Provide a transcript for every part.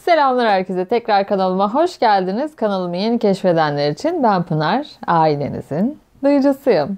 Selamlar herkese. Tekrar kanalıma hoş geldiniz. Kanalımı yeni keşfedenler için ben Pınar, ailenizin duyucusuyum.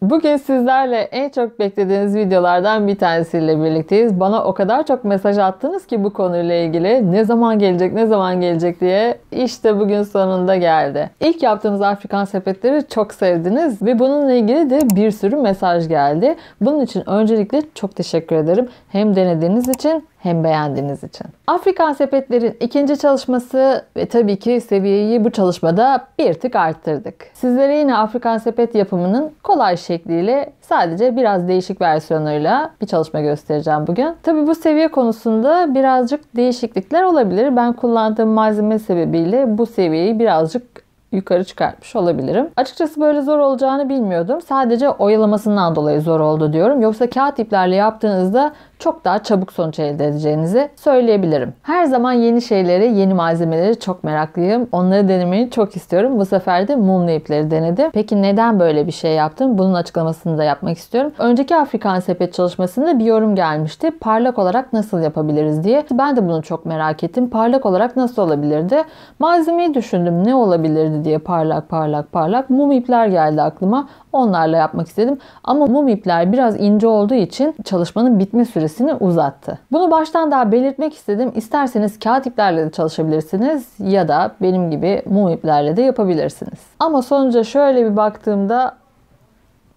Bugün sizlerle en çok beklediğiniz videolardan bir tanesiyle birlikteyiz. Bana o kadar çok mesaj attınız ki bu konuyla ilgili. Ne zaman gelecek, ne zaman gelecek diye. İşte bugün sonunda geldi. İlk yaptığımız Afrikan sepetleri çok sevdiniz ve bununla ilgili de bir sürü mesaj geldi. Bunun için öncelikle çok teşekkür ederim. Hem denediğiniz için hem beğendiğiniz için. Afrikan sepetlerin ikinci çalışması ve tabii ki seviyeyi bu çalışmada bir tık arttırdık. Sizlere yine Afrikan sepet yapımının kolay şekliyle sadece biraz değişik versiyonlarıyla bir çalışma göstereceğim bugün. Tabii bu seviye konusunda birazcık değişiklikler olabilir. Ben kullandığım malzeme sebebiyle bu seviyeyi birazcık yukarı çıkartmış olabilirim. Açıkçası böyle zor olacağını bilmiyordum. Sadece oyalamasından dolayı zor oldu diyorum. Yoksa kağıt iplerle yaptığınızda çok daha çabuk sonuç elde edeceğinizi söyleyebilirim. Her zaman yeni şeyleri, yeni malzemeleri çok meraklıyım. Onları denemeyi çok istiyorum. Bu sefer de mumlu ipleri denedim. Peki neden böyle bir şey yaptım? Bunun açıklamasını da yapmak istiyorum. Önceki Afrikan sepet çalışmasında bir yorum gelmişti. Parlak olarak nasıl yapabiliriz diye. Ben de bunu çok merak ettim. Parlak olarak nasıl olabilirdi? Malzemeyi düşündüm. Ne olabilirdi diye parlak. Mum ipler geldi aklıma. Onlarla yapmak istedim. Ama mum ipler biraz ince olduğu için çalışmanın bitme süresini uzattı. Bunu baştan daha belirtmek istedim. İsterseniz kağıt iplerle de çalışabilirsiniz ya da benim gibi mum iplerle de yapabilirsiniz. Ama sonuca şöyle bir baktığımda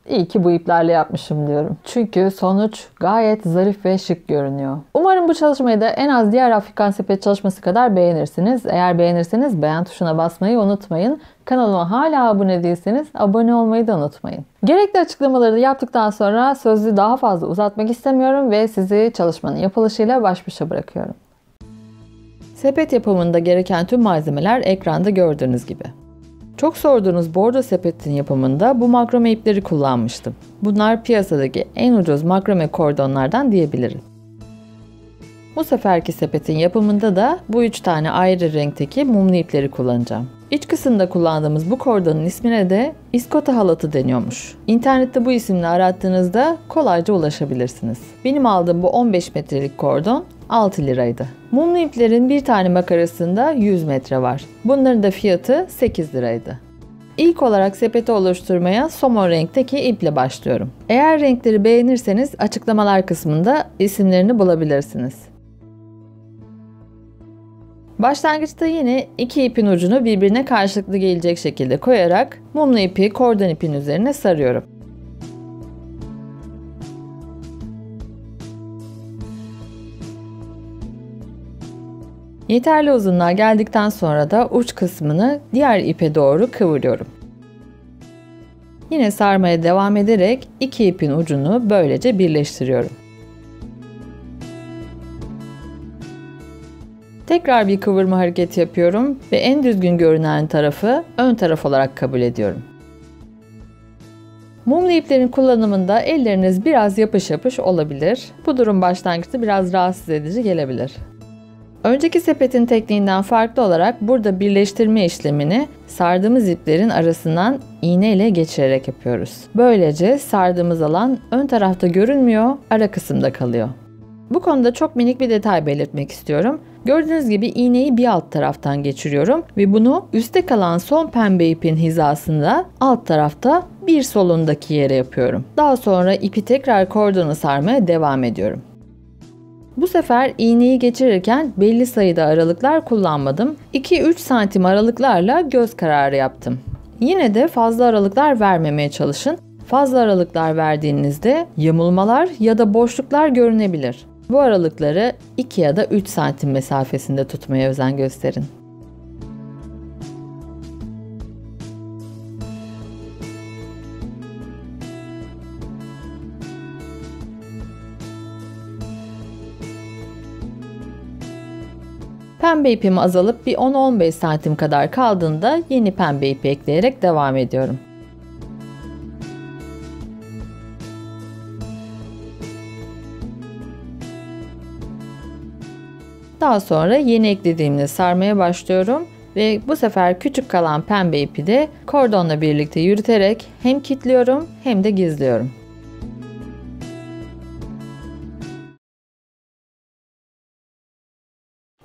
İyi ki bu iplerle yapmışım diyorum. Çünkü sonuç gayet zarif ve şık görünüyor. Umarım bu çalışmayı da en az diğer Afrikan sepet çalışması kadar beğenirsiniz. Eğer beğenirseniz beğen tuşuna basmayı unutmayın. Kanalıma hala abone değilseniz abone olmayı da unutmayın. Gerekli açıklamaları da yaptıktan sonra sözü daha fazla uzatmak istemiyorum ve sizi çalışmanın yapılışıyla baş başa bırakıyorum. Sepet yapımında gereken tüm malzemeler ekranda gördüğünüz gibi. Çok sorduğunuz bordo sepetin yapımında bu makrame ipleri kullanmıştım. Bunlar piyasadaki en ucuz makrame kordonlardan diyebilirim. Bu seferki sepetin yapımında da bu 3 tane ayrı renkteki mumlu ipleri kullanacağım. İç kısımda kullandığımız bu kordonun ismine de iskota halatı deniyormuş. İnternette bu isimle arattığınızda kolayca ulaşabilirsiniz. Benim aldığım bu 15 metrelik kordon 6 liraydı. Mumlu iplerin bir tane makarasında 100 metre var. Bunların da fiyatı 8 liraydı. İlk olarak sepeti oluşturmaya somon renkteki iple başlıyorum. Eğer renkleri beğenirseniz açıklamalar kısmında isimlerini bulabilirsiniz. Başlangıçta yine iki ipin ucunu birbirine karşılıklı gelecek şekilde koyarak mumlu ipi kordon ipin üzerine sarıyorum. Yeterli uzunluğa geldikten sonra da uç kısmını diğer ipe doğru kıvırıyorum. Yine sarmaya devam ederek iki ipin ucunu böylece birleştiriyorum. Tekrar bir kıvırma hareketi yapıyorum ve en düzgün görünen tarafı ön taraf olarak kabul ediyorum. Mumlu iplerin kullanımında elleriniz biraz yapış yapış olabilir. Bu durum başlangıçta biraz rahatsız edici gelebilir. Önceki sepetin tekniğinden farklı olarak burada birleştirme işlemini sardığımız iplerin arasından iğne ile geçirerek yapıyoruz. Böylece sardığımız alan ön tarafta görünmüyor, ara kısımda kalıyor. Bu konuda çok minik bir detay belirtmek istiyorum. Gördüğünüz gibi iğneyi bir alt taraftan geçiriyorum ve bunu üstte kalan son pembe ipin hizasında alt tarafta bir solundaki yere yapıyorum. Daha sonra ipi tekrar kordona sarmaya devam ediyorum. Bu sefer iğneyi geçirirken belli sayıda aralıklar kullanmadım. 2-3 santim aralıklarla göz kararı yaptım. Yine de fazla aralıklar vermemeye çalışın. Fazla aralıklar verdiğinizde yamulmalar ya da boşluklar görünebilir. Bu aralıkları 2 ya da 3 santim mesafesinde tutmaya özen gösterin. Pembe ipim azalıp bir 10-15 santim kadar kaldığında yeni pembe ipi ekleyerek devam ediyorum. Daha sonra yeni eklediğimde sarmaya başlıyorum Ve bu sefer küçük kalan pembe ipi de kordonla birlikte yürüterek hem kilitliyorum hem de gizliyorum.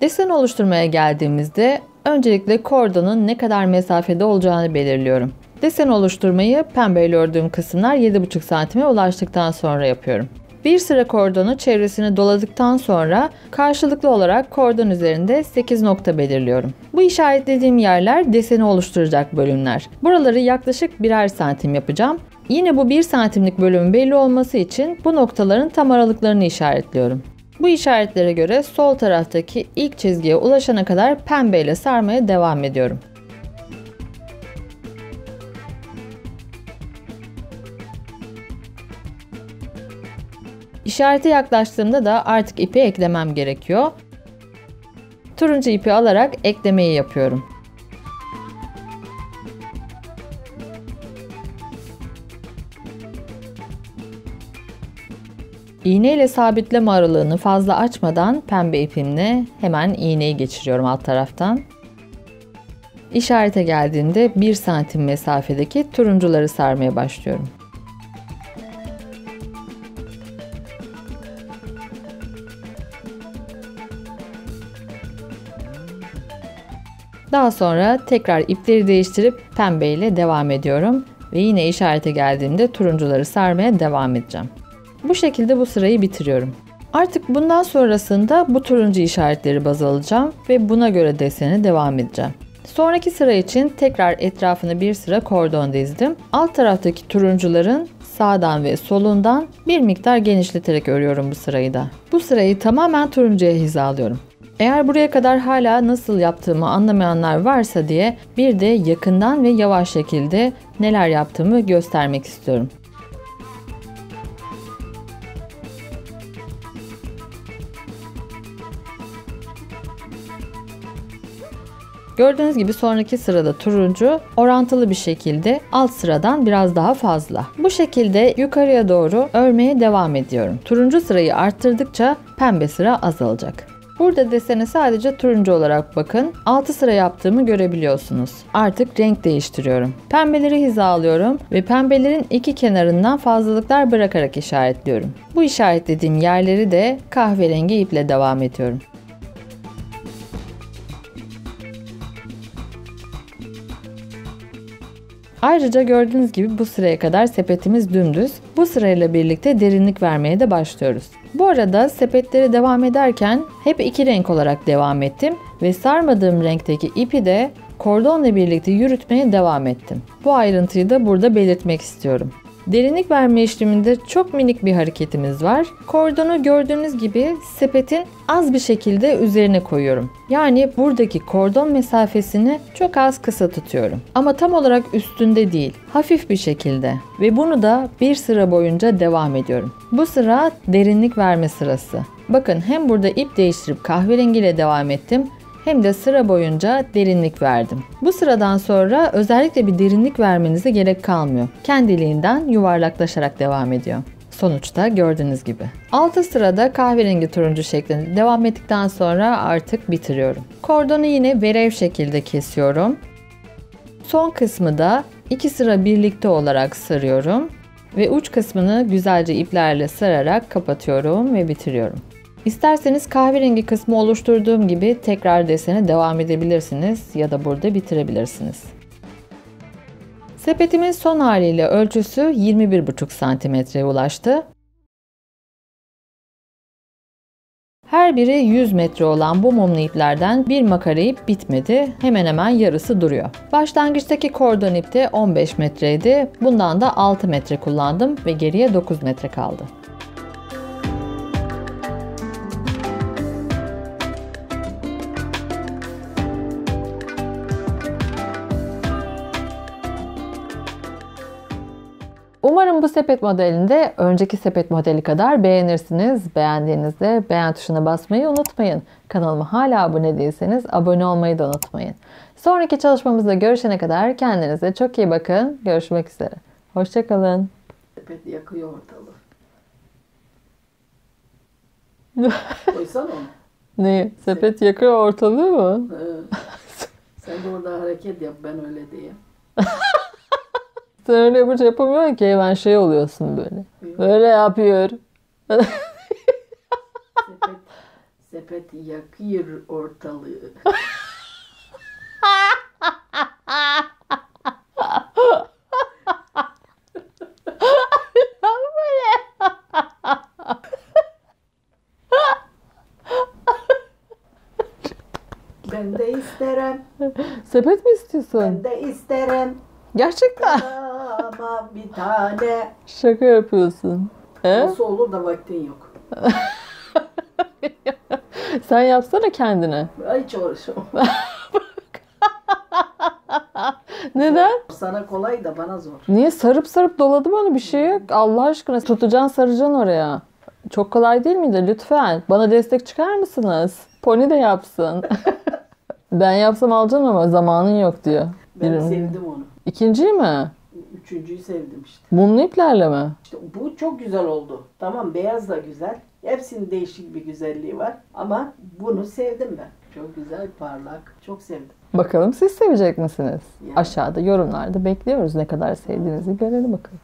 Desen oluşturmaya geldiğimizde öncelikle kordonun ne kadar mesafede olacağını belirliyorum. Desen oluşturmayı pembeyle ördüğüm kısımlar 7,5 santime ulaştıktan sonra yapıyorum. Bir sıra kordonu çevresini doladıktan sonra karşılıklı olarak kordon üzerinde 8 nokta belirliyorum. Bu işaretlediğim yerler deseni oluşturacak bölümler. Buraları yaklaşık birer santim yapacağım. Yine bu 1 santimlik bölümün belli olması için bu noktaların tam aralıklarını işaretliyorum. Bu işaretlere göre sol taraftaki ilk çizgiye ulaşana kadar pembeyle sarmaya devam ediyorum. İşarete yaklaştığımda da artık ipi eklemem gerekiyor. Turuncu ipi alarak eklemeyi yapıyorum. İğne ile sabitleme aralığını fazla açmadan pembe ipimle hemen iğneyi geçiriyorum alt taraftan. İşarete geldiğinde 1 santim mesafedeki turuncuları sarmaya başlıyorum. Daha sonra tekrar ipleri değiştirip pembe ile devam ediyorum ve yine işarete geldiğimde turuncuları sarmaya devam edeceğim. Bu şekilde bu sırayı bitiriyorum. Artık bundan sonrasında bu turuncu işaretleri baz alacağım ve buna göre desene devam edeceğim. Sonraki sıra için tekrar etrafını bir sıra kordon dizdim. Alt taraftaki turuncuların sağdan ve solundan bir miktar genişleterek örüyorum bu sırayı da. Bu sırayı tamamen turuncuya hizalıyorum. Eğer buraya kadar hala nasıl yaptığımı anlamayanlar varsa diye bir de yakından ve yavaş şekilde neler yaptığımı göstermek istiyorum. Gördüğünüz gibi sonraki sırada turuncu orantılı bir şekilde alt sıradan biraz daha fazla. Bu şekilde yukarıya doğru örmeye devam ediyorum. Turuncu sırayı arttırdıkça pembe sıra azalacak. Burada desene sadece turuncu olarak bakın. 6 sıra yaptığımı görebiliyorsunuz. Artık renk değiştiriyorum. Pembeleri hizalıyorum ve pembelerin iki kenarından fazlalıklar bırakarak işaretliyorum. Bu işaretlediğim yerleri de kahverengi iple devam ediyorum. Ayrıca gördüğünüz gibi bu sıraya kadar sepetimiz dümdüz. Bu sırayla birlikte derinlik vermeye de başlıyoruz. Bu arada sepetleri devam ederken hep iki renk olarak devam ettim ve sarmadığım renkteki ipi de kordonla birlikte yürütmeye devam ettim. Bu ayrıntıyı da burada belirtmek istiyorum. Derinlik verme işleminde çok minik bir hareketimiz var. Kordonu gördüğünüz gibi sepetin az bir şekilde üzerine koyuyorum. Yani buradaki kordon mesafesini çok az kısa tutuyorum. Ama tam olarak üstünde değil, hafif bir şekilde. Ve bunu da bir sıra boyunca devam ediyorum. Bu sıra derinlik verme sırası. Bakın hem burada ip değiştirip kahverengiyle devam ettim, hem de sıra boyunca derinlik verdim. Bu sıradan sonra özellikle bir derinlik vermenize gerek kalmıyor. Kendiliğinden yuvarlaklaşarak devam ediyor. Sonuçta gördüğünüz gibi. 6 sırada kahverengi turuncu şeklinde devam ettikten sonra artık bitiriyorum. Kordonu yine verev şekilde kesiyorum. Son kısmı da 2 sıra birlikte olarak sarıyorum. Ve uç kısmını güzelce iplerle sararak kapatıyorum ve bitiriyorum. İsterseniz kahverengi kısmı oluşturduğum gibi tekrar desene devam edebilirsiniz ya da burada bitirebilirsiniz. Sepetimin son haliyle ölçüsü 21,5 santimetreye ulaştı. Her biri 100 metre olan bu mumlu iplerden bir makara ip bitmedi. Hemen hemen yarısı duruyor. Başlangıçtaki kordon ip de 15 metreydi. Bundan da 6 metre kullandım ve geriye 9 metre kaldı. Umarım bu sepet modelinde önceki sepet modeli kadar beğenirsiniz. Beğendiğinizde beğen tuşuna basmayı unutmayın. Kanalıma hala abone değilseniz abone olmayı da unutmayın. Sonraki çalışmamızda görüşene kadar kendinize çok iyi bakın. Görüşmek üzere. Hoşça kalın. Sepet yakıyor ortalığı. Koysana onu. Ne? Sepet yakıyor ortalığı mı? Evet. Sen de orada hareket yap, ben öyle diyeyim. Sen öyle yapınca yapamıyorsun ki hemen şey oluyorsun böyle. Böyle yapıyor. Sepet yakıyor ortalığı. Ben de isterim. Sepet mi istiyorsun? Ben de isterim. Gerçekten. Ama bir tane. Şaka yapıyorsun. He? Nasıl olur da vaktin yok. Sen yapsana kendine. Hiç uğraşamam. Neden? Sana kolay da bana zor. Niye sarıp sarıp doladı bana bir şey yok. Allah aşkına tutacaksın saracaksın oraya. Çok kolay değil miydi? Lütfen. Bana destek çıkar mısınız? Pony de yapsın. Ben yapsam alacaksın ama zamanın yok diyor. Ben sevdim onu. İkinciyi mi? Üçüncüyü sevdim işte. Mumlu iplerle mi? İşte bu çok güzel oldu. Tamam, beyaz da güzel. Hepsinin değişik bir güzelliği var. Ama bunu sevdim ben. Çok güzel, parlak. Çok sevdim. Bakalım siz sevecek misiniz? Yani. Aşağıda yorumlarda bekliyoruz. Ne kadar sevdiğinizi görelim bakalım.